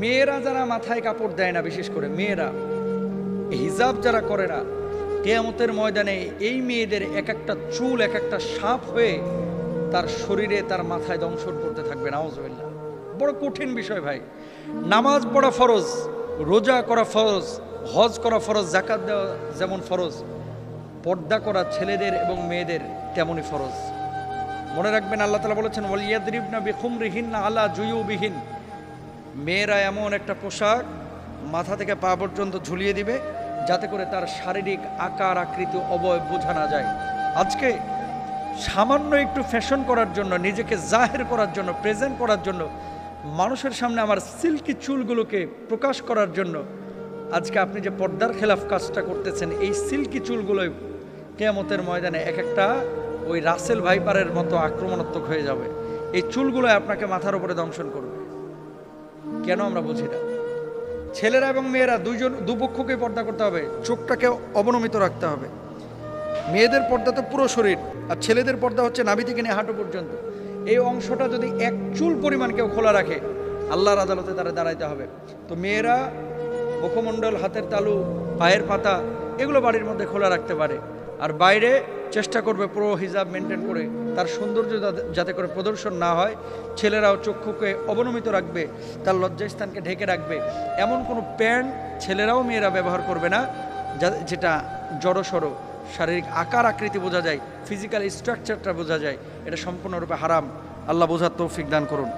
মেয়েরা যারা মাথায় কাপড় দেয় না, বিশেষ করে মেয়েরা হিজাব যারা করে না, কিয়ামতের ময়দানে এই মেয়েদের এক একটা চুল এক একটা সাপ হয়ে তার শরীরে তার মাথায় দংশন করতে থাকবে। নাউজুবিল্লাহ। বড় কঠিন বিষয় ভাই। নামাজ পড়া ফরজ, রোজা করা ফরজ, হজ করা ফরজ, যাকাত দেওয়া যেমন ফরজ, পর্দা করা ছেলেদের এবং মেয়েদের তেমনই ফরজ। মনে রাখবেন আল্লাহ তাআলা বলেছেন ওয়ালিয়াদরিবনা বিখুমরিহিন্না আলা জুয়ুবিহিন, মেয়েরা এমন একটা পোশাক মাথা থেকে পা পর্যন্ত ঝুলিয়ে দিবে যাতে করে তার শারীরিক আকার আকৃতি অবয়ব বোঝা না যায়। আজকে সামান্য একটু ফ্যাশন করার জন্য, নিজেকে জাহের করার জন্য, প্রেজেন্ট করার জন্য, মানুষের সামনে আমার সিল্কি চুলগুলোকে প্রকাশ করার জন্য আজকে আপনি যে পর্দার খেলাফ কাজটা করতেছেন, এই সিল্কি চুলগুলোই কিয়ামতের ময়দানে এক একটা ওই রাসেল ভাইপারের মতো আক্রমণাত্মক হয়ে যাবে। এই চুলগুলো আপনাকে মাথার উপরে দংশন করবে। কেন আমরা বুঝি না? ছেলেরা এবং মেয়েরা দুপক্ষকে পর্দা করতে হবে, চোখটাকে অবনমিত রাখতে হবে। মেয়েদের পর্দা তো পুরো শরীর, আর ছেলেদের পর্দা হচ্ছে নাভি থেকে নিয়ে হাঁটু পর্যন্ত। এই অংশটা যদি এক চুল পরিমাণ কেউ খোলা রাখে, আল্লাহর আদালতে তারা দাঁড়াইতে হবে। তো মেয়েরা মুখমণ্ডল, হাতের তালু, পায়ের পাতা এগুলো বাড়ির মধ্যে খোলা রাখতে পারে, আর বাইরে চেষ্টা করবে পুরো হিজাব মেনটেন করে তার সৌন্দর্য যাতে করে প্রদর্শন না হয়। ছেলেরাও চক্ষুকে অবনমিত রাখবে, তার লজ্জাস্থানকে ঢেকে রাখবে। এমন কোনো প্যান্ট ছেলেরাও মেয়েরা ব্যবহার করবে না যেটা জড়সড় শারীরিক আকার আকৃতি বোঝা যায়, ফিজিক্যাল স্ট্রাকচারটা বোঝা যায়। এটা সম্পূর্ণরূপে হারাম। আল্লাহ বোঝার তৌফিক দান করুন।